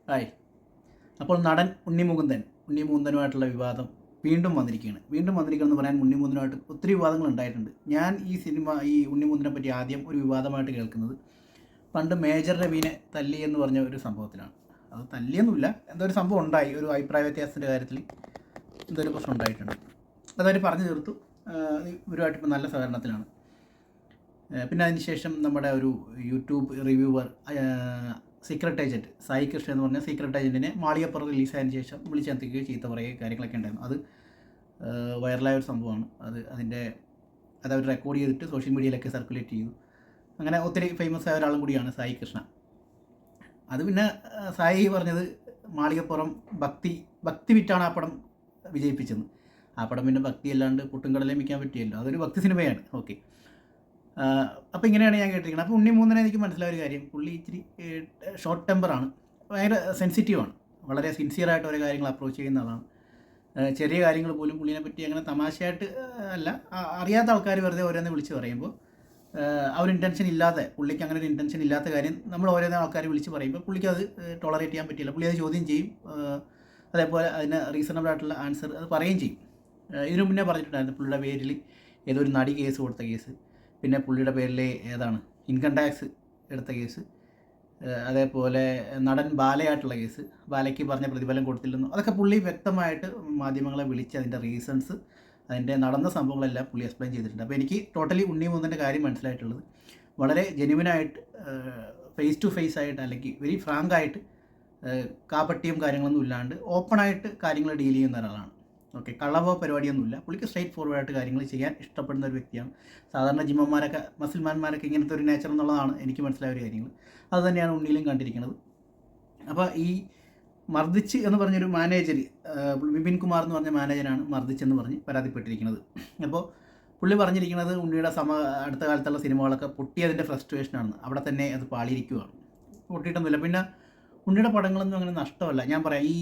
Hi. അപ്പോൾ നടൻ ഉണ്ണി മുകുന്ദനുമായിട്ടുള്ള വിവാദം വീണ്ടും വന്നിരിക്കുകയാണ്. വീണ്ടും വന്നിരിക്കുകയെന്ന് പറയാൻ ഉണ്ണി ഒത്തിരി വിവാദങ്ങൾ ഉണ്ടായിട്ടുണ്ട്. ഞാൻ ഈ ഉണ്ണി മുകുന്ദനെ പറ്റി ആദ്യം ഒരു വിവാദമായിട്ട് കേൾക്കുന്നത് പണ്ട് മേജർ രവീനെ തല്ലി എന്ന് പറഞ്ഞ ഒരു സംഭവത്തിലാണ്. അത് തല്ലിയൊന്നുമില്ല, എന്തോ ഒരു സംഭവം ഉണ്ടായി, ഒരു അഭിപ്രായ വ്യത്യാസത്തിൻ്റെ കാര്യത്തിൽ എന്തോ ഒരു പ്രശ്നം ഉണ്ടായിട്ടുണ്ട്. അതവർ പറഞ്ഞു തീർത്തു. ഇവരുമായിട്ട് ഇപ്പോൾ നല്ല സഹകരണത്തിലാണ്. പിന്നെ അതിനുശേഷം നമ്മുടെ ഒരു YouTube reviewer secret agent Sai Krishna എന്ന് പറഞ്ഞ സീക്രട്ട് ഏജൻറ്റിനെ മാളികപ്പുറം റിലീസായതിനു ശേഷം വിളിച്ചെത്തിക്കുകയോ ചീത്ത പറയുകയോ കാര്യങ്ങളൊക്കെ ഉണ്ടായിരുന്നു. അത് വൈറലായ ഒരു സംഭവമാണ്. അതവർ റെക്കോർഡ് ചെയ്തിട്ട് സോഷ്യൽ മീഡിയയിലൊക്കെ സർക്കുലേറ്റ് ചെയ്തു. അങ്ങനെ ഒത്തിരി ഫേമസ് ആയ ഒരാളും കൂടിയാണ് സായി കൃഷ്ണ. അത് പിന്നെ സായി പറഞ്ഞത് മാളികപ്പുറം ഭക്തി വിറ്റാണ് ആ പടം വിജയിപ്പിച്ചത്. ആ പടം പിന്നെ ഭക്തി അല്ലാണ്ട് പുട്ടുംകടലയും വയ്ക്കാൻ പറ്റിയല്ലോ, അതൊരു ഭക്തി സിനിമയാണ്. ഓക്കെ, അപ്പോൾ ഇങ്ങനെയാണ് ഞാൻ കേട്ടിരിക്കുന്നത്. അപ്പോൾ ഉണ്ണി മുകുന്ദനെ എനിക്ക് മനസ്സിലായ ഒരു കാര്യം, പുള്ളി ഇച്ചിരി ഷോർട്ട് ടെമ്പറാണ്, ഭയങ്കര സെൻസിറ്റീവാണ്, വളരെ സിൻസിയറായിട്ട് ഓരോ കാര്യങ്ങൾ അപ്രോച്ച് ചെയ്യുന്ന ആളാണ്. ചെറിയ കാര്യങ്ങൾ പോലും പുള്ളിനെ പറ്റി അങ്ങനെ തമാശയായിട്ട് അല്ല, അറിയാത്ത ആൾക്കാർ വെറുതെ ഓരോന്ന് വിളിച്ച് പറയുമ്പോൾ ആ ഒരു ഇൻറ്റൻഷൻ ഇല്ലാതെ, പുള്ളിക്ക് അങ്ങനെ ഒരു ഇൻറ്റൻഷൻ ഇല്ലാത്ത കാര്യം നമ്മൾ ഓരോ ആൾക്കാർ വിളിച്ച് പറയുമ്പോൾ പുള്ളിക്ക് അത് ടോളറേറ്റ് ചെയ്യാൻ പറ്റില്ല. പുള്ളി അത് ചോദ്യം ചെയ്യും, അതേപോലെ അതിന് റീസണബിൾ ആയിട്ടുള്ള ആൻസർ അത് പറയുകയും ചെയ്യും. ഇതിനു മുന്നേ പറഞ്ഞിട്ടുണ്ടായിരുന്നു പുള്ളിയുടെ പേരിൽ ഏതോ ഒരു നടി കേസ് കൊടുത്ത കേസ്, പിന്നെ പുള്ളിയുടെ പേരിൽ ഇൻകം ടാക്സ് എടുത്ത കേസ്, അതേപോലെ നടൻ ബാലയായിട്ടുള്ള കേസ്, ബാലയ്ക്ക് പറഞ്ഞ പ്രതിഫലം കൊടുത്തില്ലെന്നും അതൊക്കെ പുള്ളി വ്യക്തമായിട്ട് മാധ്യമങ്ങളെ വിളിച്ച് അതിൻ്റെ റീസൺസ്, അതിൻ്റെ നടന്ന സംഭവങ്ങളെല്ലാം പുള്ളി എക്സ്പ്ലെയിൻ ചെയ്തിട്ടുണ്ട്. അപ്പോൾ എനിക്ക് ടോട്ടലി ഉണ്ണി മുകുന്ദൻ്റെ കാര്യം മനസ്സിലായിട്ടുള്ളത്, വളരെ ജെന്യുവനായിട്ട് ഫേസ് ടു ഫേസ് ആയിട്ട്, അല്ലെങ്കിൽ വെരി ഫ്രാങ്കായിട്ട്, കാപ്പട്ടിയും കാര്യങ്ങളൊന്നും ഇല്ലാണ്ട് ഓപ്പണായിട്ട് കാര്യങ്ങൾ ഡീൽ ചെയ്യുന്ന ഒരാളാണ്. ഓക്കെ, കള്ളവോ പരിപാടിയൊന്നുമില്ല. പുള്ളിക്ക് സ്ട്രൈറ്റ് ഫോർവേഡായിട്ട് കാര്യങ്ങൾ ചെയ്യാൻ ഇഷ്ടപ്പെടുന്ന ഒരു വ്യക്തിയാണ്. സാധാരണ മസിൽമാന്മാരൊക്കെ ഇങ്ങനത്തെ ഒരു നേച്ചർ എന്നുള്ളതാണ് എനിക്ക് മനസ്സിലായ ഒരു കാര്യങ്ങൾ. അതുതന്നെയാണ് ഉണ്ണിയിലും കണ്ടിരിക്കുന്നത്. അപ്പോൾ ഈ മർദ്ദിച്ച് എന്ന് പറഞ്ഞൊരു മാനേജർ, വിപിൻ കുമാർ എന്ന് പറഞ്ഞ മാനേജരാണ് മർദ്ദിച്ചെന്ന് പറഞ്ഞ് പരാതിപ്പെട്ടിരിക്കുന്നത്. അപ്പോൾ പുള്ളി പറഞ്ഞിരിക്കുന്നത് ഉണ്ണിയുടെ അടുത്ത കാലത്തുള്ള സിനിമകളൊക്കെ പൊട്ടിയതിൻ്റെ ഫ്രസ്ട്രേഷനാണ്, അവിടെ തന്നെ അത് പാളിയിരിക്കുകയാണ്, പൊട്ടിയിട്ടൊന്നുമില്ല. പിന്നെ ഉണ്ണിയുടെ പടങ്ങളൊന്നും അങ്ങനെ നഷ്ടമല്ല. ഞാൻ പറയാം, ഈ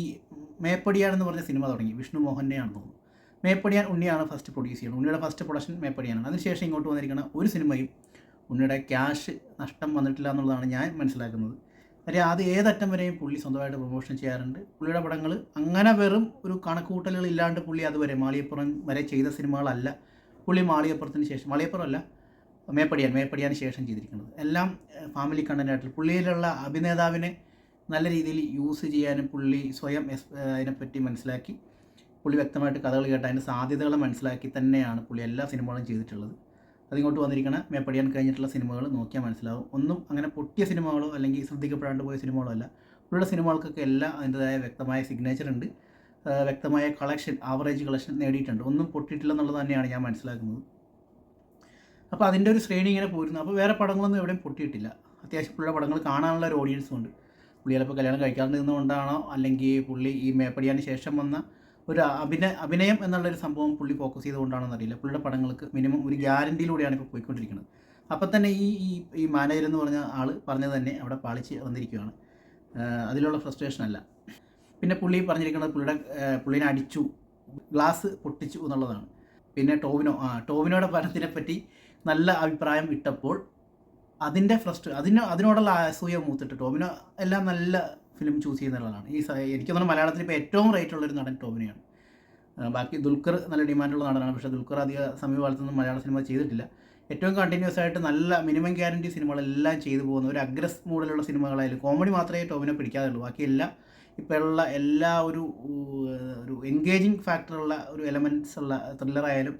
മേപ്പടിയാൻ എന്ന് പറഞ്ഞ സിനിമ തുടങ്ങി വിഷ്ണു മോഹൻ്റെയാണെന്ന് തോന്നുന്നു. മേപ്പടിയാൻ ഉണ്ണിയാണ് ഫസ്റ്റ് പ്രൊഡ്യൂസ് ചെയ്യുന്നത്. ഉണ്ണിയുടെ ഫസ്റ്റ് പ്രൊഡക്ഷൻ മേപ്പടിയാനാണ്. അതിനുശേഷം ഇങ്ങോട്ട് വന്നിരിക്കുന്ന ഒരു സിനിമയും ഉണ്ണിയുടെ ക്യാഷ് നഷ്ടം വന്നിട്ടില്ല എന്നുള്ളതാണ് ഞാൻ മനസ്സിലാക്കുന്നത്. കാര്യം അത് ഏതറ്റം വരെയും പുള്ളി സ്വന്തമായിട്ട് പ്രൊമോഷൻ ചെയ്യാറുണ്ട്. പുള്ളിയുടെ പടങ്ങൾ അങ്ങനെ വെറും ഒരു കണക്കുകൂട്ടലുകൾ ഇല്ലാണ്ട് പുള്ളി അതുവരെ മാളികപ്പുറം വരെ ചെയ്ത സിനിമകളല്ല പുള്ളി മാളികപ്പുറത്തിന് ശേഷം, മാളികപ്പുറമല്ല മേപ്പടിയാന് ശേഷം ചെയ്തിരിക്കുന്നത്. എല്ലാം ഫാമിലി കണ്ടൻ്റായിട്ട് പുള്ളിയിലുള്ള അഭിനേതാവിനെ നല്ല രീതിയിൽ യൂസ് ചെയ്യാനും പുള്ളി സ്വയം അതിനെപ്പറ്റി മനസ്സിലാക്കി, പുള്ളി വ്യക്തമായിട്ട് കഥകൾ കേട്ട് അതിൻ്റെ സാധ്യതകൾ മനസ്സിലാക്കി തന്നെയാണ് പുള്ളി എല്ലാ സിനിമകളും ചെയ്തിട്ടുള്ളത്. അതിങ്ങോട്ട് വന്നിരിക്കുന്ന മേപ്പടിയാൻ കഴിഞ്ഞിട്ടുള്ള സിനിമകൾ നോക്കിയാൽ മനസ്സിലാവും. ഒന്നും അങ്ങനെ പൊട്ടിയ സിനിമകളോ അല്ലെങ്കിൽ ശ്രദ്ധിക്കപ്പെടാണ്ട് പോയ സിനിമകളോ അല്ല. പുള്ളിയുടെ സിനിമകൾക്കൊക്കെ എല്ലാം അതിൻ്റെതായ വ്യക്തമായ സിഗ്നേച്ചർ ഉണ്ട്, വ്യക്തമായ ആവറേജ് കളക്ഷൻ നേടിയിട്ടുണ്ട്. ഒന്നും പൊട്ടിയിട്ടില്ല എന്നുള്ളത് തന്നെയാണ് ഞാൻ മനസ്സിലാക്കുന്നത്. അപ്പോൾ അതിൻ്റെ ഒരു ശ്രേണി ഇങ്ങനെ പോയിരുന്നു. അപ്പോൾ വേറെ പടങ്ങളൊന്നും എവിടെയും പൊട്ടിയിട്ടില്ല. അത്യാവശ്യം പുള്ളിയുടെ പടങ്ങൾ കാണാനുള്ള ഒരു ഓഡിയൻസും ഉണ്ട്. പുള്ളി ചിലപ്പോൾ കല്യാണം കഴിക്കാതെ നിന്നുകൊണ്ടാണോ, അല്ലെങ്കിൽ പുള്ളി ഈ മേപ്പടിയാന് ശേഷം വന്ന ഒരു അഭിനയം എന്നുള്ളൊരു സംഭവം പുള്ളി ഫോക്കസ് ചെയ്തുകൊണ്ടാണോ എന്നറിയില്ല. പുള്ളിയുടെ പടങ്ങൾക്ക് മിനിമം ഒരു ഗ്യാരണ്ടിയിലൂടെയാണ് ഇപ്പോൾ പോയിക്കൊണ്ടിരിക്കുന്നത്. അപ്പോൾ തന്നെ ഈ മാനേജർ എന്ന് പറഞ്ഞ ആൾ പറഞ്ഞത് തന്നെ അവിടെ പാളിച്ച് വന്നിരിക്കുകയാണ്. അതിലുള്ള ഫ്രസ്ട്രേഷൻ അല്ല. പിന്നെ പുള്ളി പറഞ്ഞിരിക്കുന്നത് പുള്ളിനെ അടിച്ചു, ഗ്ലാസ് പൊട്ടിച്ചു എന്നുള്ളതാണ്. പിന്നെ ടോവിനോയുടെ പടത്തിനെ പറ്റി നല്ല അഭിപ്രായം ഇട്ടപ്പോൾ അതിനോടുള്ള അസൂയ മൂത്തിട്ട് ടോവിനോ എല്ലാം നല്ല ഫിലിം ചൂസ് ചെയ്യുന്ന ഒരാളാണ്. എനിക്ക് തോന്നുന്നു മലയാളത്തിൽ ഇപ്പോൾ ഏറ്റവും റേറ്റുള്ളൊരു നടൻ ടോവിനോയാണ്. ബാക്കി ദുൽഖർ നല്ല ഡിമാൻഡുള്ള നടനാണ്, പക്ഷേ ദുൽഖർ അധിക സമീപകാലത്തൊന്നും മലയാള സിനിമ ചെയ്തിട്ടില്ല. ഏറ്റവും കണ്ടിന്യൂസ് ആയിട്ട് നല്ല മിനിമം ഗ്യാരണ്ടി സിനിമകളെല്ലാം ചെയ്തു പോകുന്ന ഒരു അഗ്രസ് മോഡലുള്ള സിനിമകളായാലും, കോമഡി മാത്രമേ ടോവിനോ പിടിക്കാതുള്ളൂ. ബാക്കിയെല്ലാം ഇപ്പോഴുള്ള എല്ലാ ഒരു എൻഗേജിങ് ഫാക്ടറുള്ള ഒരു എലമെൻറ്റ്സ് ഉള്ള ത്രില്ലറായാലും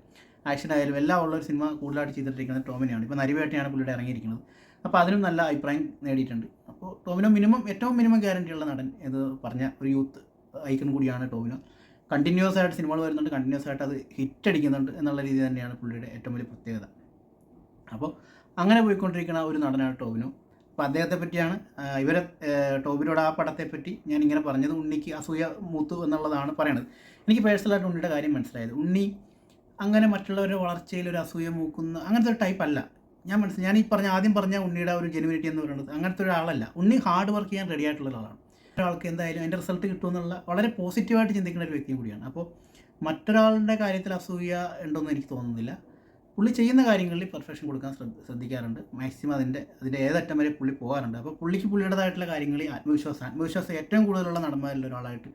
ആക്ഷൻ ആയാലും എല്ലാം ഉള്ള ഒരു സിനിമ കൂടുതലായിട്ട് ചെയ്തിട്ടിരിക്കുന്നത് ടോവിനോയാണ്. ഇപ്പോൾ നരിവേട്ടയാണ് പുള്ളിയുടെ ഇറങ്ങിയിരിക്കുന്നത്. അപ്പോൾ അതിനും നല്ല അഭിപ്രായം നേടിയിട്ടുണ്ട്. അപ്പോൾ ടോവിനോ ഏറ്റവും മിനിമം ഗ്യാരണ്ടിയുള്ള നടൻ എന്ന് പറഞ്ഞ ഒരു യൂത്ത് ഐക്കൺ കൂടിയാണ് ടോവിനോ. കണ്ടിന്യൂസ് ആയിട്ട് സിനിമകൾ വരുന്നുണ്ട്, കണ്ടിന്യൂസ് ആയിട്ട് അത് ഹിറ്റ് അടിക്കുന്നുണ്ട് എന്നുള്ള രീതി തന്നെയാണ് പുള്ളിയുടെ ഏറ്റവും വലിയ പ്രത്യേകത. അപ്പോൾ അങ്ങനെ പോയിക്കൊണ്ടിരിക്കുന്ന ഒരു നടനാണ് ടോവിനോ. അപ്പോൾ അദ്ദേഹത്തെ പറ്റിയാണ് ടോവിനോയുടെ ആ പടത്തെപ്പറ്റി ഞാൻ ഇങ്ങനെ പറഞ്ഞത്. ഉണ്ണിക്ക് അസൂയ മൂത്തു എന്നുള്ളതാണ് പറയണത്. എനിക്ക് പേഴ്സണലായിട്ട് ഉണ്ണിയുടെ കാര്യം മനസ്സിലായത്, ഉണ്ണി അങ്ങനെ മറ്റുള്ളവരുടെ വളർച്ചയിൽ ഒരു അസൂയ മൂക്കുന്ന അങ്ങനത്തെ ഒരു ടൈപ്പ് അല്ല. ഞാൻ ഈ ആദ്യം പറഞ്ഞ ഉണ്ണിയുടെ ഒരു ജെനുവിനിറ്റി എന്ന് പറയുന്നത് അങ്ങനത്തെ ഒരാളല്ല. ഉണ്ണി ഹാർഡ് വർക്ക് ചെയ്യാൻ റെഡി ആയിട്ടുള്ള ഒരാളാണ്. ഒരാൾക്ക് എന്തായാലും അതിൻ്റെ റിസൾട്ട് കിട്ടുമെന്നുള്ള വളരെ പോസിറ്റീവായിട്ട് ചിന്തിക്കുന്ന ഒരു വ്യക്തിയും കൂടിയാണ്. അപ്പോൾ മറ്റൊരാളുടെ കാര്യത്തിൽ അസൂയ ഉണ്ടോയെന്ന് എനിക്ക് തോന്നുന്നില്ല. പുള്ളി ചെയ്യുന്ന കാര്യങ്ങളിൽ പെർഫെക്ഷൻ കൊടുക്കാൻ ശ്രദ്ധിക്കാറുണ്ട്. മാക്സിമം അതിൻ്റെ ഏതറ്റം വരെ പുള്ളി പോകാറുണ്ട്. അപ്പോൾ പുള്ളിക്ക് പുള്ളിയുടേതായിട്ടുള്ള കാര്യങ്ങളിൽ ആത്മവിശ്വാസം ഏറ്റവും കൂടുതലുള്ള നടന്മാരിൽ ഒരാളായിട്ട്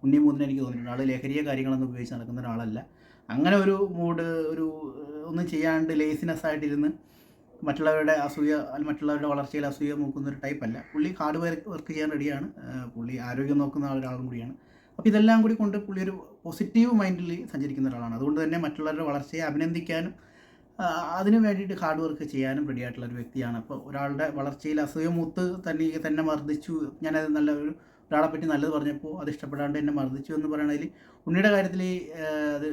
ഉണ്ണിമുകുന്ദൻ എനിക്ക് തോന്നിയിട്ടുണ്ട്. ആൾ ലഹരിയോ കാര്യങ്ങളൊന്നും ഉപയോഗിച്ച് നടക്കുന്ന ഒരാളല്ല. അങ്ങനെ ഒരു മൂഡ് ഒന്നും ചെയ്യാണ്ട് ലേസിനെസ് ആയിട്ടിരുന്ന് മറ്റുള്ളവരുടെ മറ്റുള്ളവരുടെ വളർച്ചയിൽ അസൂയ നോക്കുന്ന ഒരു ടൈപ്പല്ല. പുള്ളി ഹാർഡ് വർക്ക് ചെയ്യാൻ റെഡിയാണ്. പുള്ളി ആരോഗ്യം നോക്കുന്ന ഒരാളും കൂടിയാണ്. അപ്പോൾ ഇതെല്ലാം കൂടി കൊണ്ട് പുള്ളി ഒരു പോസിറ്റീവ് മൈൻഡിൽ സഞ്ചരിക്കുന്ന ഒരാളാണ്. അതുകൊണ്ട് തന്നെ മറ്റുള്ളവരുടെ വളർച്ചയെ അഭിനന്ദിക്കാനും അതിന് വേണ്ടിയിട്ട് ഹാർഡ് വർക്ക് ചെയ്യാനും റെഡിയായിട്ടുള്ള ഒരു വ്യക്തിയാണ്. അപ്പോൾ ഒരാളുടെ വളർച്ചയിൽ അസൂയ മൂത്ത് തന്നെ മർദ്ദിച്ചു, ഞാനത് ഒരാളെ പറ്റി നല്ലത് പറഞ്ഞപ്പോൾ അത് ഇഷ്ടപ്പെടാണ്ട് എന്നെ മർദ്ദിച്ചു എന്ന് പറയുന്നതിൽ ഉണ്ണിയുടെ കാര്യത്തിൽ അത്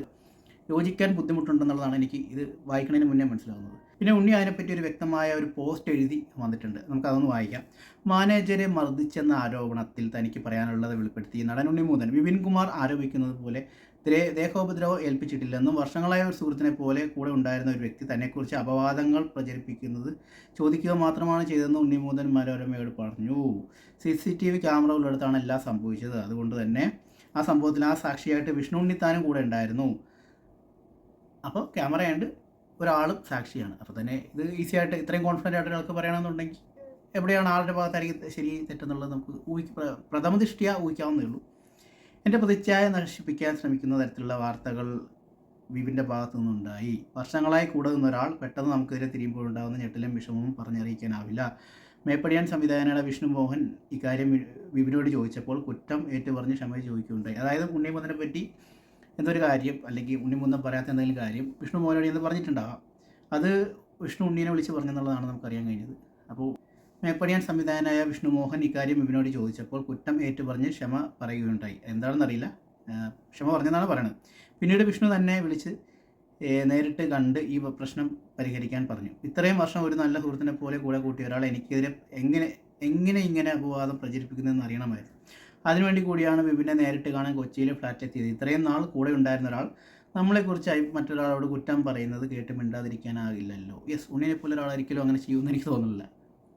യോജിക്കാൻ ബുദ്ധിമുട്ടുണ്ടെന്നുള്ളതാണ് എനിക്ക് ഇത് വായിക്കുന്നതിന് മുന്നേ മനസ്സിലാകുന്നത്. പിന്നെ ഉണ്ണി അതിനെപ്പറ്റി ഒരു വ്യക്തമായ ഒരു പോസ്റ്റ് എഴുതി വന്നിട്ടുണ്ട്. നമുക്കതൊന്ന് വായിക്കാം. മാനേജരെ മർദ്ദിച്ചെന്ന ആരോപണത്തിൽ തനിക്ക് പറയാനുള്ളത് വെളിപ്പെടുത്തി നടൻ ഉണ്ണിമുകുന്ദൻ. വിപിൻ കുമാർ ആരോപിക്കുന്നത് പോലെ ദേഹോപദ്രവം ഏൽപ്പിച്ചിട്ടില്ലെന്നും വർഷങ്ങളായ ഒരു സുഹൃത്തിനെ പോലെ കൂടെ ഉണ്ടായിരുന്ന ഒരു വ്യക്തി തന്നെക്കുറിച്ച് അപവാദങ്ങൾ പ്രചരിപ്പിക്കുന്നത് ചോദിക്കുക മാത്രമാണ് ചെയ്തതെന്ന് ഉണ്ണിമുകുന്ദൻ മനോരമയോട് പറഞ്ഞു. CCTV ക്യാമറ ഉള്ളിടത്താണ് എല്ലാം സംഭവിച്ചത്. അതുകൊണ്ട് തന്നെ ആ സംഭവത്തിൽ ആ സാക്ഷിയായിട്ട് വിഷ്ണു ഉണ്ണിത്താനും കൂടെ ഉണ്ടായിരുന്നു. അപ്പോൾ ക്യാമറയുണ്ട്, ഒരാളും സാക്ഷിയാണ്. അപ്പോൾ തന്നെ ഇത് ഈസി ആയിട്ട് ഇത്രയും കോൺഫിഡൻ്റ് ആയിട്ട് ഒരാൾക്ക് പറയണമെന്നുണ്ടെങ്കിൽ എവിടെയാണ് ആളുടെ ഭാഗത്തായിരിക്കും ശരി തെറ്റെന്നുള്ളത് നമുക്ക് പ്രഥമ ദൃഷ്ടിയ ഊഹിക്കാവുന്നേ ഉള്ളൂ. എൻ്റെ പ്രതിച്ഛായ നശിപ്പിക്കാൻ ശ്രമിക്കുന്ന തരത്തിലുള്ള വാർത്തകൾ വിപിൻ്റെ ഭാഗത്തു നിന്നുണ്ടായി. വർഷങ്ങളായി കൂടെ നിന്ന ഒരാൾ പെട്ടെന്ന് നമുക്കെതിരെ തിരിയുമ്പോഴുണ്ടാകുന്ന ഞെട്ടലും വിഷമവും പറഞ്ഞറിയിക്കാനാവില്ല. മേപ്പടിയാൻ സംവിധായകനായ വിഷ്ണു മോഹൻ ഇക്കാര്യം വിപിനോട് ചോദിച്ചപ്പോൾ കുറ്റം ഏറ്റുപറഞ്ഞ് ക്ഷമ ചോദിക്കുകയുണ്ടായി. അതായത് ഉണ്ണിമുകുന്ദനെ പറ്റി എന്തൊരു കാര്യം അല്ലെങ്കിൽ ഉണ്ണിമുകുന്ദൻ പറയാത്ത എന്തെങ്കിലും കാര്യം വിഷ്ണു മോഹനോട് എന്ന് പറഞ്ഞിട്ടുണ്ടാകാം. അത് വിഷ്ണു ഉണ്ണീനെ വിളിച്ച് പറഞ്ഞെന്നുള്ളതാണ് നമുക്കറിയാൻ കഴിഞ്ഞത്. അപ്പോൾ മേപ്പടിയാൻ സംവിധായകനായ വിഷ്ണു മോഹൻ ഇക്കാര്യം വിപിനോട് ചോദിച്ചപ്പോൾ കുറ്റം ഏറ്റുപറഞ്ഞ് ക്ഷമ പറയുകയുണ്ടായി. എന്താണെന്നറിയില്ല, ക്ഷമ പറഞ്ഞെന്നാണ് പറയുന്നത്. പിന്നീട് വിഷ്ണു തന്നെ വിളിച്ച് നേരിട്ട് കണ്ട് ഈ പ്രശ്നം പരിഹരിക്കാൻ പറഞ്ഞു. ഇത്രയും വർഷം ഒരു നല്ല സുഹൃത്തിനെ പോലെ കൂടെ കൂട്ടിയ ഒരാൾ എനിക്കെതിരെ എങ്ങനെ അപവാദം പ്രചരിപ്പിക്കുന്നതെന്ന് അറിയണമായിരുന്നു. അതിനുവേണ്ടി കൂടിയാണ് വിപിനെ നേരിട്ട് കാണാൻ കൊച്ചിയിലെ ഫ്ലാറ്റിലെത്തിയത്. ഇത്രയും നാൾ കൂടെ ഉണ്ടായിരുന്ന ഒരാൾ നമ്മളെക്കുറിച്ചായി മറ്റൊരാളോട് കുറ്റം പറയുന്നത് കേട്ട് മിണ്ടാതിരിക്കാനാകില്ലല്ലോ. ഉണ്ണിനെ പോലെ ഒരാളൊരിക്കലും അങ്ങനെ ചെയ്യുമെന്ന് എനിക്ക് തോന്നുന്നില്ല.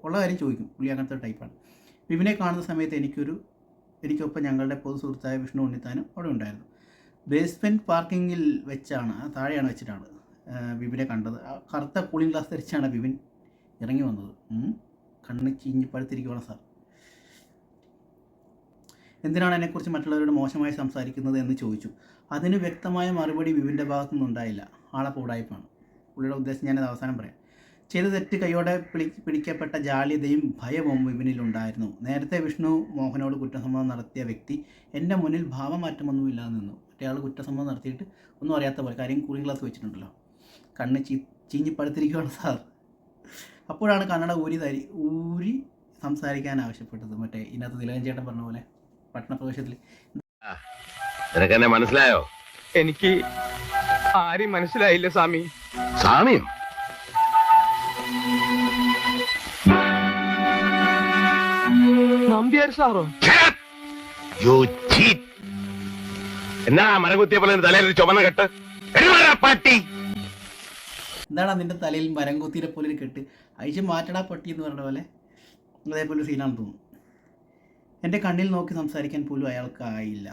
ഉള്ള കാര്യം ചോദിക്കും. പുള്ളി അങ്ങനത്തെ ടൈപ്പാണ്. വിപിനെ കാണുന്ന സമയത്ത് എനിക്കൊപ്പം ഞങ്ങളുടെ പൊതു സുഹൃത്തായ വിഷ്ണു ഉണ്ണിത്താനും അവിടെ ഉണ്ടായിരുന്നു. ബേസ്മെൻറ്റ് പാർക്കിങ്ങിൽ വെച്ചാണ്, താഴെയാണ് വെച്ചിട്ടാണ് വിപിനെ കണ്ടത്. കറുത്ത കൂളിംഗ് ഗ്ലാസ് ധരിച്ചാണ് വിപിൻ ഇറങ്ങി വന്നത്. കണ്ണ് ചീഞ്ഞ് പഴുത്തിരിക്കുകയാണ് സാർ. എന്തിനാണ് എന്നെക്കുറിച്ച് മറ്റുള്ളവരോട് മോശമായി സംസാരിക്കുന്നത് എന്ന് ചോദിച്ചു. അതിന് വ്യക്തമായ മറുപടി വിപിൻ്റെ ഭാഗത്തു നിന്നുണ്ടായില്ല. ആളെ പൂടായ്പാണ്. പുള്ളിയുടെ ഉദ്ദേശം ഞാനത് അവസാനം പറയാം. ചെയ്ത തെറ്റ് കൈയോടെ പിടിക്കപ്പെട്ട ജാള്യതയും ഭയവും വിപിനിലുണ്ടായിരുന്നു. നേരത്തെ വിഷ്ണു മോഹനോട് കുറ്റസമ്മതം നടത്തിയ വ്യക്തി എൻ്റെ മുന്നിൽ ഭാവമാറ്റമൊന്നുമില്ലാതെ നിന്നു. മറ്റേ ആൾ കുറ്റസമ്മതം നടത്തിയിട്ട് ഒന്നും അറിയാത്ത പോലെ, കാര്യം കൂളിംഗ് ഗ്ലാസ് വെച്ചിട്ടുണ്ടല്ലോ, കണ്ണ് ചീഞ്ഞ് പഴുത്തിരിക്കുകയാണ് സാർ. അപ്പോഴാണ് കണ്ണട ഊരി സംസാരിക്കാൻ ആവശ്യപ്പെട്ടത്. മറ്റേ ഇതിനകത്ത് തിലകൻ ചേട്ടൻ പറഞ്ഞ പോലെ പട്ടണപ്രവേശത്തിൽ. നിനക്കെന്നെ മനസ്സിലായോ? എനിക്ക് ആരും മനസ്സിലായില്ല സ്വാമി. സ്വാമിയോ? നമ്പ്യാർ സാറോ? എന്നാ മരകുത്തിയ പോലെ തലയിൽ ചുമന്ന കെട്ട് പട്ടി. എന്താണ് നിന്റെ തലയിൽ മരം കുത്തിയെ പോലെ ഒരു കെട്ട്? അഴിച്ച് മാറ്റടാ പട്ടി എന്ന് പറഞ്ഞ പോലെ അതേപോലെ സീനാണെന്ന് തോന്നുന്നു. എൻ്റെ കണ്ണിൽ നോക്കി സംസാരിക്കാൻ പോലും അയാൾക്കായില്ല.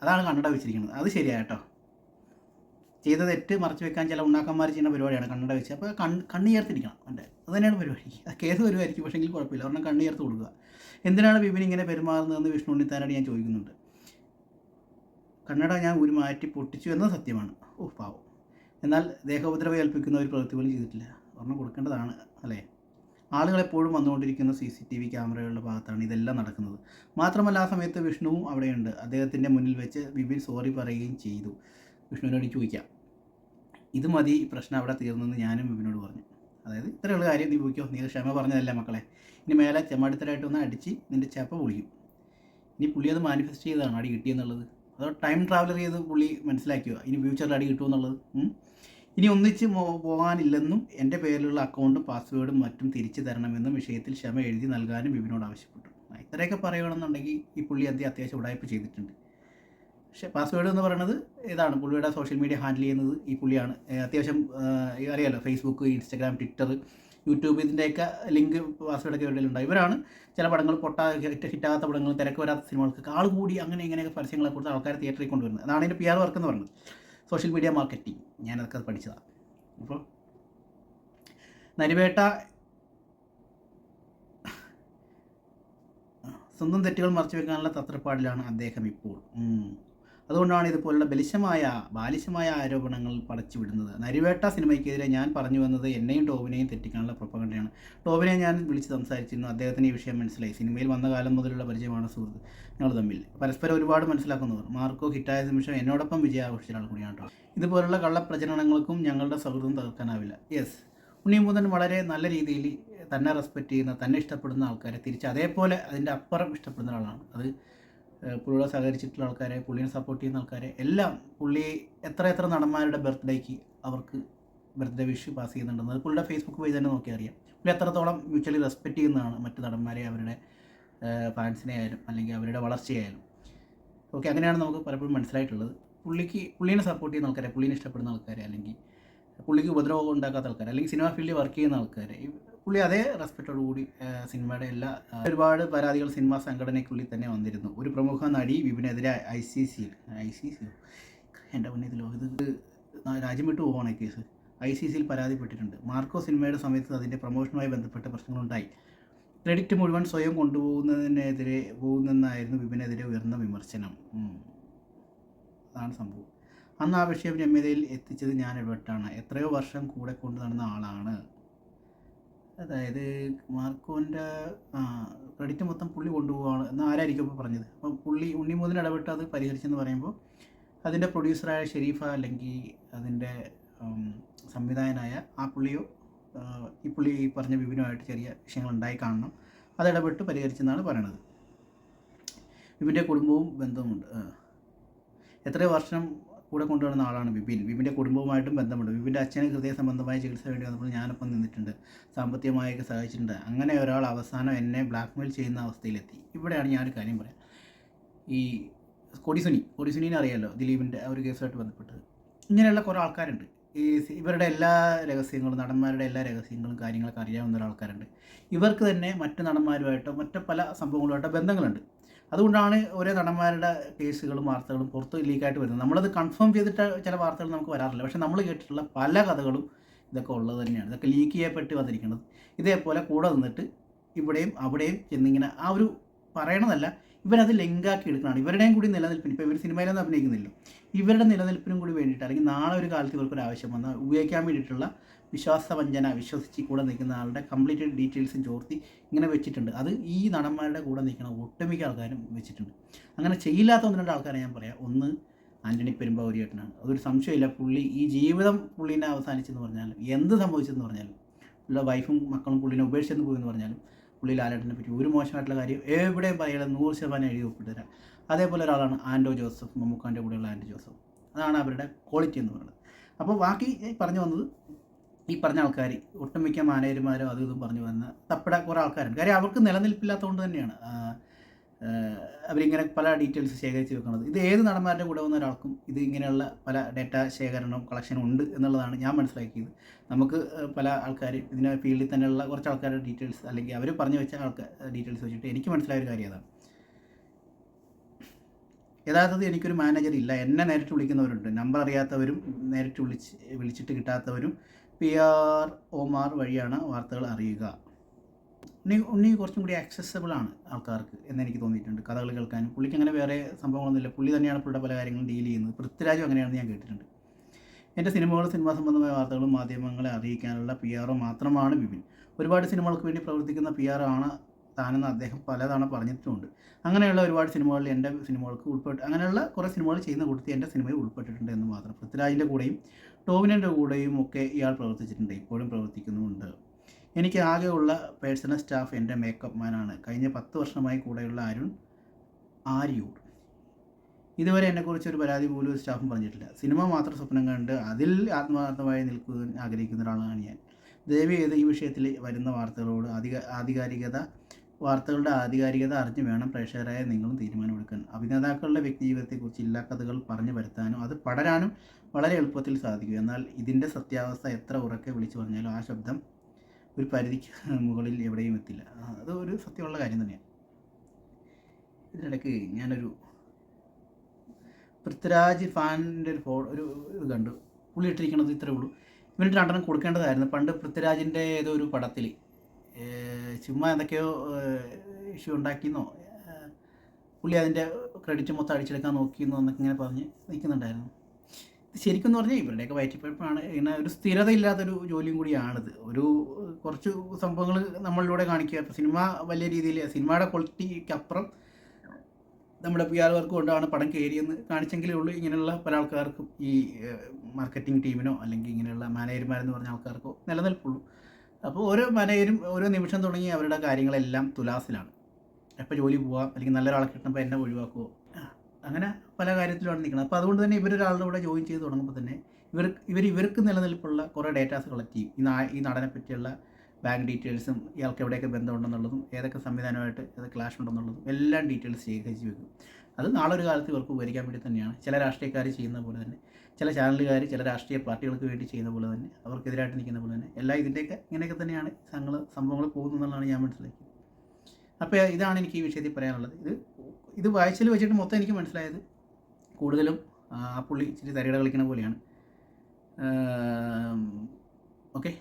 അതാണ് കണ്ണട വെച്ചിരിക്കുന്നത്. അത് ശരിയാട്ടോ. ചെയ്ത തെറ്റ് മറച്ചു വെക്കാൻ ചില ഉണ്ടാക്കന്മാർ ചെയ്യുന്ന പരിപാടിയാണ് കണ്ണട വെച്ച്. അപ്പോൾ കണ്ണ് ചേർത്തിരിക്കണം. അത് തന്നെയാണ് പരിപാടി. കേസ് വരുമായിരിക്കും, പക്ഷേങ്കിൽ കുഴപ്പമില്ല. ഒരെണ്ണം കണ്ണ് ചേർത്ത് കൊടുക്കുക. എന്തിനാണ് വിപിൻ ഇങ്ങനെ പെരുമാറുന്നതെന്ന് വിഷ്ണു ഉണ്ണിത്താനോട് ഞാൻ ചോദിക്കുന്നുണ്ട്. കണ്ണട ഞാൻ ഒരു മാറ്റി പൊട്ടിച്ചു എന്നത് സത്യമാണ്. പാവം. എന്നാൽ ദേഹോപദ്രവം ഏൽപ്പിക്കുന്ന ഒരു പ്രവൃത്തി പോലും ചെയ്തിട്ടില്ല. ഒരെണ്ണം കൊടുക്കേണ്ടതാണ് അല്ലേ? ആളുകളെപ്പോഴും വന്നുകൊണ്ടിരിക്കുന്ന CCTV ക്യാമറകളുടെ ഭാഗത്താണ് ഇതെല്ലാം നടക്കുന്നത്. മാത്രമല്ല ആ സമയത്ത് വിഷ്ണുവും അവിടെയുണ്ട്. അദ്ദേഹത്തിൻ്റെ മുന്നിൽ വെച്ച് വിപിൻ സോറി പറയുകയും ചെയ്തു. വിഷ്ണുവിനോട് ചോദിക്കാം, ഇത് മതി, പ്രശ്നം അവിടെ തീർന്നെന്ന് ഞാനും വിപിനോട് പറഞ്ഞു. അതായത് ഇത്രയുള്ള കാര്യം നീ പോയിക്കോ, നീ ക്ഷമ പറഞ്ഞതല്ല മക്കളെ, ഇനി മേലെ ചെമ്മടിത്തരായിട്ടൊന്ന് അടിച്ച് നിൻ്റെ ചെപ്പ പൊളിക്കും. ഇനി പുള്ളി അത് മാനിഫെസ്റ്റ് ചെയ്തതാണ് അടി കിട്ടിയെന്നുള്ളത്. അതോ ടൈം ട്രാവലർ ചെയ്ത് പുള്ളി മനസ്സിലാക്കിയോ ഇനി ഫ്യൂച്ചറിൽ അടി കിട്ടുമെന്നുള്ളത്? ഇനി ഒന്നിച്ച് പോകാനില്ലെന്നും എൻ്റെ പേരിലുള്ള അക്കൗണ്ടും പാസ്വേഡും മറ്റും തിരിച്ചു തരണമെന്നും വിഷയത്തിൽ ക്ഷമ എഴുതി നൽകാനും വിപിനോട് ആവശ്യപ്പെട്ടു. ഇത്രയൊക്കെ പറയുകയാണെന്നുണ്ടെങ്കിൽ ഈ പുള്ളി അത്യാവശ്യം ഉടായ്പ ചെയ്തിട്ടുണ്ട്. പക്ഷേ പാസ്വേഡ് എന്ന് പറയുന്നത് ഇതാണ്, പുള്ളിയുടെ സോഷ്യൽ മീഡിയ ഹാൻഡിൽ ചെയ്യുന്നത് ഈ പുള്ളിയാണ്. അത്യാവശ്യം അറിയാമല്ലോ, ഫേസ്ബുക്ക്, ഇൻസ്റ്റാഗ്രാം, ട്വിറ്റർ, യൂട്യൂബ്, ഇതിൻ്റെയൊക്കെ ലിങ്ക് പാസ്വേഡൊക്കെ ഇടയിലുണ്ടായി. ഇവരാണ് ചില പടങ്ങൾ ഹിറ്റാകാത്ത പടങ്ങൾ, തിരക്ക് വരാത്ത സിനിമകൾക്ക് ആൾ കൂടി ഇങ്ങനെയൊക്കെ പരസ്യങ്ങളെ കുറിച്ച് ആൾക്കാർ തിയേറ്ററിൽ കൊണ്ടുവരുന്നത്. അതാണ് അതിൻ്റെ PR വർക്ക് എന്ന് പറയുന്നത്, സോഷ്യൽ മീഡിയ മാർക്കറ്റിംഗ്. ഞാനതൊക്കെ പഠിച്ചതാണ്. അപ്പോൾ നരിവേട്ട സ്വന്തം തെറ്റുകൾ മറച്ചു വെക്കാനുള്ള തത്രപ്പാടിലാണ് അദ്ദേഹം ഇപ്പോൾ. അതുകൊണ്ടാണ് ഇതുപോലുള്ള ബാലിശമായ ആരോപണങ്ങൾ പടച്ചുവിടുന്നത്. നരിവേട്ട സിനിമയ്ക്കെതിരെ ഞാൻ പറഞ്ഞു വന്നത് എന്നെയും ടോവിനെയും തെറ്റിക്കാനുള്ള പ്രൊപ്പഗണ്ടയാണ്. ടോവിനെ ഞാൻ വിളിച്ച് സംസാരിച്ചിരുന്നു. അദ്ദേഹത്തിന് ഈ വിഷയം മനസ്സിലായി. സിനിമയിൽ വന്ന കാലം മുതലുള്ള പരിചയമാണ് സുഹൃത്ത് ഞങ്ങൾ തമ്മിൽ. പരസ്പരം ഒരുപാട് മനസ്സിലാക്കുന്നവർ. മാർക്കോ ഹിറ്റായ നിമിഷം എന്നോടൊപ്പം വിജയാഘോഷിച്ച ആൾ കൂടിയാണ് കേട്ടോ. ഇതുപോലുള്ള കള്ളപ്രചരണങ്ങൾക്കും ഞങ്ങളുടെ സൗഹൃദം തകർക്കാനാവില്ല. യെസ്, ഉണ്ണിമുകുന്ദൻ വളരെ നല്ല രീതിയിൽ തന്നെ റെസ്പെക്റ്റ് ചെയ്യുന്ന, തന്നെ ഇഷ്ടപ്പെടുന്ന ആൾക്കാരെ തിരിച്ച് അതേപോലെ അതിൻ്റെ അപ്പുറം ഇഷ്ടപ്പെടുന്ന ഒരാളാണ്. അത് പുള്ളിയോട് സഹകരിച്ചിട്ടുള്ള ആൾക്കാരെ, പുള്ളിനെ സപ്പോർട്ട് ചെയ്യുന്ന ആൾക്കാരെ എല്ലാം പുള്ളി എത്ര നടന്മാരുടെ ബർത്ത്ഡേക്ക് അവർക്ക് ബർത്ത്ഡേ വിഷ് പാസ് ചെയ്യുന്നുണ്ടെന്ന് അത് പുള്ളിയുടെ ഫേസ്ബുക്ക് പേജ് തന്നെ നോക്കിയാൽ അറിയാം. പുള്ളി എത്രത്തോളം മ്യൂച്വലി റെസ്പെക്റ്റ് ചെയ്യുന്നതാണ് മറ്റ് നടന്മാരെ, അവരുടെ ഫാൻസിനെ ആയാലും അല്ലെങ്കിൽ അവരുടെ വളർച്ചയായാലും. ഓക്കെ, അങ്ങനെയാണ് നമുക്ക് പലപ്പോഴും മനസ്സിലായിട്ടുള്ളത്. പുള്ളീനെ സപ്പോർട്ട് ചെയ്യുന്ന ആൾക്കാരെ, പുള്ളീനെ ഇഷ്ടപ്പെടുന്ന ആൾക്കാരെ, അല്ലെങ്കിൽ പുള്ളിക്ക് ഉപദ്രവം ഉണ്ടാക്കാത്ത ആൾക്കാർ, അല്ലെങ്കിൽ സിനിമ ഫീൽഡിൽ വർക്ക് ചെയ്യുന്ന ആൾക്കാർ, പുള്ളി അതേ റെസ്പെക്റ്റോടു കൂടി സിനിമയുടെ ഒരുപാട് പരാതികൾ സിനിമാ സംഘടനയ്ക്കുള്ളിൽ തന്നെ വന്നിരുന്നു. ഒരു പ്രമുഖ നടി വിപിനെതിരെ ICC എൻ്റെ മുന്നിലോ ഇത് രാജ്യം വിട്ടു പോവാണ് കേസ്. ICC പരാതിപ്പെട്ടിട്ടുണ്ട്. മാർക്കോ സിനിമയുടെ സമയത്ത് അതിൻ്റെ പ്രൊമോഷനുമായി ബന്ധപ്പെട്ട പ്രശ്നങ്ങളുണ്ടായി. ക്രെഡിറ്റ് മുഴുവൻ സ്വയം പോകുന്നെന്നായിരുന്നു വിപിനെതിരെ ഉയർന്ന വിമർശനം. അതാണ് സംഭവം. അന്ന് ആ വിഷയം രമ്യതയിൽ എത്തിച്ചത് ഞാൻ ഇടപെട്ടാണ്. എത്രയോ വർഷം കൂടെ കൊണ്ടു നടന്ന ആളാണ്. അതായത് മാർക്കോൻ്റെ ക്രെഡിറ്റ് മൊത്തം പുള്ളി കൊണ്ടുപോവാണ് എന്ന് ആരായിരിക്കും ഇപ്പോൾ പറഞ്ഞത്. അപ്പം ഉണ്ണിമുകുന്ദൻ ഇടപെട്ട് അത് പരിഹരിച്ചെന്ന് പറയുമ്പോൾ അതിൻ്റെ പ്രൊഡ്യൂസറായ ഷെരീഫ അല്ലെങ്കിൽ അതിൻ്റെ സംവിധായകനായ ആ പുള്ളിയോ ഈ പുള്ളി ഈ പറഞ്ഞ വിപിനുമായിട്ട് ചെറിയ വിഷയങ്ങൾ ഉണ്ടായി കാണണം. അത് ഇടപെട്ട് പരിഹരിച്ചെന്നാണ് പറയണത്. വിപിൻ്റെ കുടുംബവും ബന്ധവുമുണ്ട്. എത്രയോ വർഷം കൂടെ കൊണ്ടുവരുന്ന ആളാണ് വിപിൻ്റെ കുടുംബവുമായിട്ടും ബന്ധമുണ്ട്. വിപിൻ്റെ അച്ഛന് ഹൃദയ സംബന്ധമായ ചികിത്സ വേണ്ടി വന്നപ്പോൾ ഞാനൊപ്പം നിന്നിട്ടുണ്ട്, സാമ്പത്തികമായൊക്കെ സഹായിച്ചിട്ടുണ്ട്. അങ്ങനെ ഒരാൾ അവസാനം എന്നെ ബ്ലാക്ക്മെയിൽ ചെയ്യുന്ന അവസ്ഥയിലെത്തി. ഇവിടെയാണ് ഞാനൊരു കാര്യം പറയാം. ഈ കൊടിസുനീനെ അറിയാമല്ലോ, ദിലീപിൻ്റെ ഒരു കേസുമായിട്ട് ബന്ധപ്പെട്ടത്. ഇങ്ങനെയുള്ള കുറേ ആൾക്കാരുണ്ട്. ഇവരുടെ എല്ലാ രഹസ്യങ്ങളും, നടന്മാരുടെ എല്ലാ രഹസ്യങ്ങളും കാര്യങ്ങളൊക്കെ അറിയാവുന്ന ഒരാൾക്കാരുണ്ട്. ഇവർക്ക് തന്നെ മറ്റ് നടന്മാരുമായിട്ടോ മറ്റ് പല സംഭവങ്ങളുമായിട്ടോ ബന്ധങ്ങളുണ്ട്. അതുകൊണ്ടാണ് ഓരോ നടന്മാരുടെ കേസുകളും വാർത്തകളും പുറത്ത് ലീക്കായിട്ട് വരുന്നത്. നമ്മളത് കൺഫേം ചെയ്തിട്ട് ചില വാർത്തകൾ നമുക്ക് വരാറില്ല. പക്ഷേ നമ്മൾ കേട്ടിട്ടുള്ള പല കഥകളും ഇതൊക്കെ ഉള്ളത് തന്നെയാണ്. ഇതൊക്കെ ലീക്ക് ചെയ്യപ്പെട്ട് വന്നിരിക്കുന്നത്. ഇതേപോലെ കൂടെ നിന്നിട്ട് ഇവിടെയും അവിടെയും ചെന്നിങ്ങനെ ആ ഒരു പറയണതല്ല, ഇവരത് ലിങ്കാക്കി എടുക്കുകയാണ്. ഇവരുടെയും കൂടി നിലനിൽപ്പിന്, ഇപ്പോൾ ഇവർ സിനിമയിലൊന്നും അഭിനയിക്കുന്നില്ലോ, ഇവരുടെ നിലനിൽപ്പിനും കൂടി വേണ്ടിയിട്ട്, അല്ലെങ്കിൽ നാളെ ഒരു കാലത്ത് ഇവർക്കൊരു ആവശ്യം വന്നാൽ ഉപയോഗിക്കാൻ വേണ്ടിയിട്ടുള്ള വിശ്വസിച്ച് കൂടെ നിൽക്കുന്ന ആളുടെ കംപ്ലീറ്റ് ഡീറ്റെയിൽസും ചോർത്തി ഇങ്ങനെ വെച്ചിട്ടുണ്ട്. അത് ഈ നടന്മാരുടെ കൂടെ നിൽക്കുന്ന ഒട്ടുമിക്ക ആൾക്കാരും വെച്ചിട്ടുണ്ട്. അങ്ങനെ ചെയ്യില്ലാത്ത ഒന്ന് രണ്ട് ആൾക്കാരെ ഞാൻ പറയാം. ഒന്ന് ആൻ്റണി പെരുമ്പാവൂരിയേട്ടനാണ്. അതൊരു സംശയമില്ല. പുള്ളി ഈ ജീവിതം പുള്ളീനെ അവസാനിച്ചെന്ന് പറഞ്ഞാലും, എന്ത് സംഭവിച്ചെന്ന് പറഞ്ഞാലും, പുള്ളിയുടെ വൈഫും മക്കളും പുള്ളിനെ ഉപേക്ഷിച്ചെന്ന് പോയെന്ന് പറഞ്ഞാലും, പുള്ളി ലാലേട്ടനെ പറ്റി ഒരു മോശമായിട്ടുള്ള കാര്യം എവിടെയും പറയാതെ 100% എഴുതി ഒപ്പിട്ട് തരാം. അതേപോലെ ഒരാളാണ് ആൻഡോ ജോസഫ്, മമ്മൂക്കാൻ്റെ കൂടെയുള്ള ആൻഡോ ജോസഫ്. അതാണ് അവരുടെ ക്വാളിറ്റി എന്ന് പറയുന്നത്. അപ്പോൾ ബാക്കി പറഞ്ഞു വന്നത് ഈ പറഞ്ഞ ആൾക്കാർ, ഒട്ടുമിക്ക മാനേജർമാരോ അതും ഇതും പറഞ്ഞു വന്ന തപ്പിട കുറേ ആൾക്കാരുണ്ട്. കാര്യം അവർക്ക് നിലനിൽപ്പില്ലാത്തതുകൊണ്ട് തന്നെയാണ് അവരിങ്ങനെ പല ഡീറ്റെയിൽസ് ശേഖരിച്ച് വെക്കുന്നത്. ഇത് ഏത് നടന്മാരുടെ കൂടെ വന്ന ഒരാൾക്കും ഇത് ഇങ്ങനെയുള്ള പല ഡേറ്റ ശേഖരണവും കളക്ഷനും ഉണ്ട് എന്നുള്ളതാണ് ഞാൻ മനസ്സിലാക്കിയത്. നമുക്ക് പല ആൾക്കാർ ഇതിനെ ഫീൽഡിൽ തന്നെയുള്ള കുറച്ച് ആൾക്കാരുടെ ഡീറ്റെയിൽസ്, അല്ലെങ്കിൽ അവർ പറഞ്ഞു വെച്ച ഡീറ്റെയിൽസ് വെച്ചിട്ട് എനിക്ക് മനസ്സിലായ ഒരു കാര്യം അതാണ്. യഥാർത്ഥത്തിൽ എനിക്കൊരു മാനേജർ ഇല്ല. എന്നെ നേരിട്ട് വിളിക്കുന്നവരുണ്ട്, നമ്പർ അറിയാത്തവരും നേരിട്ട് വിളിച്ചിട്ട് കിട്ടാത്തവരും PR ഒമാർ വഴിയാണ് വാർത്തകൾ അറിയുക. ഉണ്ണി കുറച്ചും കൂടി ആക്സസബിൾ ആണ് ആൾക്കാർക്ക് എന്നെനിക്ക് തോന്നിയിട്ടുണ്ട്. കഥകൾ കേൾക്കാനും പുള്ളിക്ക് അങ്ങനെ വേറെ സംഭവങ്ങളൊന്നുമില്ല. പുള്ളി തന്നെയാണ് പുള്ളിയുടെ പല കാര്യങ്ങളും ഡീൽ ചെയ്യുന്നത്. പൃഥ്വിരാജും അങ്ങനെയാണെന്ന് ഞാൻ കേട്ടിട്ടുണ്ട്. എൻ്റെ സിനിമകളും സിനിമാ സംബന്ധമായ വാർത്തകളും മാധ്യമങ്ങളെ അറിയിക്കാനുള്ള PR മാത്രമാണ് വിപിൻ. ഒരുപാട് സിനിമകൾക്ക് വേണ്ടി പ്രവർത്തിക്കുന്ന PR ആണ് താനെന്ന് അദ്ദേഹം പലതവണ പറഞ്ഞിട്ടുമുണ്ട്. അങ്ങനെയുള്ള ഒരുപാട് സിനിമകളിൽ എൻ്റെ സിനിമകൾക്ക് അങ്ങനെയുള്ള കുറേ സിനിമകൾ ചെയ്യുന്ന കൂട്ടത്തിൽ എൻ്റെ സിനിമയിൽ ഉൾപ്പെട്ടിട്ടുണ്ട് എന്ന് മാത്രം. പൃഥ്വിരാജിൻ്റെ കൂടെയും ടോവിനോൻ്റെ കൂടെയും ഒക്കെ ഇയാൾ പ്രവർത്തിച്ചിട്ടുണ്ട്, ഇപ്പോഴും പ്രവർത്തിക്കുന്നുമുണ്ട്. എനിക്ക് ആകെയുള്ള പേഴ്സണൽ സ്റ്റാഫ് എൻ്റെ മേക്കപ്പ് മാനാണ്. കഴിഞ്ഞ 10 വർഷമായി കൂടെയുള്ള ആര്യൂർ. ഇതുവരെ എന്നെക്കുറിച്ച് ഒരു പരാതി പോലും ഒരു സ്റ്റാഫും പറഞ്ഞിട്ടില്ല. സിനിമ മാത്രം സ്വപ്നം കണ്ട് അതിൽ ആത്മാർത്ഥമായി നിൽക്കാൻ ആഗ്രഹിക്കുന്ന ഒരാളാണ് ഞാൻ. ദയവ് ചെയ്ത് ഈ വിഷയത്തിൽ വരുന്ന വാർത്തകളുടെ ആധികാരികത അറിഞ്ഞു വേണം പ്രേക്ഷകരായ നിങ്ങളും തീരുമാനമെടുക്കാൻ. അഭിനേതാക്കളുടെ വ്യക്തിജീവിതത്തെക്കുറിച്ച് ഇല്ലാ കഥകൾ പറഞ്ഞു വരുത്താനും അത് പടരാനും വളരെ എളുപ്പത്തിൽ സാധിക്കും. എന്നാൽ ഇതിൻ്റെ സത്യാവസ്ഥ എത്ര ഉറക്കെ വിളിച്ചു പറഞ്ഞാലും ആ ശബ്ദം ഒരു പരിധിക്ക് മുകളിൽ എവിടെയും എത്തില്ല. അത് ഒരു സത്യമുള്ള കാര്യം തന്നെയാണ്. ഇതിനിടയ്ക്ക് ഞാനൊരു പൃഥ്വിരാജ് ഫാനിൻ്റെ ഒരു ഇത് കണ്ടു. പുള്ളി ഇട്ടിരിക്കണത് ഇത്രേ ഉള്ളൂ: ഇവന് 2 കൊടുക്കേണ്ടതായിരുന്നു. പണ്ട് പൃഥ്വിരാജിൻ്റെ ഏതോ ഒരു പടത്തിൽ ചുമ്മാ എന്തൊക്കെയോ ഇഷ്യൂ ഉണ്ടാക്കിയെന്നോ പുള്ളി അതിൻ്റെ ക്രെഡിറ്റ് മൊത്തം അടിച്ചെടുക്കാൻ നോക്കിയെന്നോ എന്നൊക്കെ ഇങ്ങനെ പറഞ്ഞ് നിൽക്കുന്നുണ്ടായിരുന്നു. ഇത് ശരിക്കും എന്ന് പറഞ്ഞാൽ ഇവരുടെയൊക്കെ വയറ്റിപ്പഴപ്പാണ്. ഇങ്ങനെ ഒരു സ്ഥിരതയില്ലാത്തൊരു ജോലിയും കൂടിയാണിത്. ഒരു കുറച്ച് സംഭവങ്ങൾ നമ്മളിലൂടെ കാണിക്കുക. ഇപ്പോൾ സിനിമ വലിയ രീതിയിൽ സിനിമയുടെ ക്വാളിറ്റിക്കപ്പുറം നമ്മുടെ PR വർക്ക് കൊണ്ടാണ് പടം കയറിയെന്ന് കാണിച്ചെങ്കിലേ ഉള്ളൂ ഇങ്ങനെയുള്ള പല ആൾക്കാർക്കും ഈ മാർക്കറ്റിംഗ് ടീമിനോ അല്ലെങ്കിൽ ഇങ്ങനെയുള്ള മാനേജർമാരെന്ന് പറഞ്ഞ ആൾക്കാർക്കോ നിലനിൽപ്പുള്ളൂ. അപ്പോൾ ഓരോ മാനേജരും ഓരോ നിമിഷം തുടങ്ങി അവരുടെ കാര്യങ്ങളെല്ലാം തുലാസിലാണ്. എപ്പോൾ ജോലി പോവാം, അല്ലെങ്കിൽ നല്ലൊരാളെ കിട്ടുമ്പോൾ എന്നെ ഒഴിവാക്കുമോ, അങ്ങനെ പല കാര്യത്തിലുമാണ് നിൽക്കുന്നത്. അപ്പോൾ അതുകൊണ്ട് തന്നെ ഇവരൊരാളുടെ കൂടെ ജോയിൻ ചെയ്ത് തുടങ്ങുമ്പോൾ തന്നെ ഇവർക്ക് നിലനിൽപ്പുള്ള കുറേ ഡേറ്റാസ് കളക്ട് ചെയ്യും. ഈ നടനെ പറ്റിയുള്ള ബാങ്ക് ഡീറ്റെയിൽസും ഇയാൾക്ക് എവിടെയൊക്കെ ബന്ധമുണ്ടെന്നുള്ളതും ഏതൊക്കെ സംവിധാനമായിട്ട് ഏതൊക്കെ ക്ലാഷ് ഉണ്ടെന്നുള്ളതും എല്ലാം ഡീറ്റെയിൽസ് ശേഖരിച്ച് വെക്കും. അത് നാളെ ഒരു കാലത്ത് ഇവർക്ക് ഉപകരിക്കാൻ വേണ്ടി തന്നെയാണ്. ചില രാഷ്ട്രീയക്കാർ ചെയ്യുന്ന പോലെ തന്നെ, ചില ചാനലുകാർ ചില രാഷ്ട്രീയ പാർട്ടികൾക്ക് വേണ്ടി ചെയ്യുന്ന പോലെ തന്നെ, അവർക്കെതിരായിട്ട് നിൽക്കുന്ന പോലെ തന്നെ, എല്ലാം ഇതിൻ്റെയൊക്കെ ഇങ്ങനെയൊക്കെ തന്നെയാണ് സംഭവങ്ങൾ പോകുന്നതെന്നുള്ളതാണ് ഞാൻ മനസ്സിലാക്കിയത്. അപ്പോൾ ഇതാണ് എനിക്ക് ഈ വിഷയത്തിൽ പറയാനുള്ളത്. ഇത് വായിച്ചതിൽ വെച്ചിട്ട് മൊത്തം എനിക്ക് മനസ്സിലായത് കൂടുതലും ആ പുള്ളി ഇച്ചിരി തരികിട കളിക്കുന്ന പോലെയാണ്. ഓക്കെ.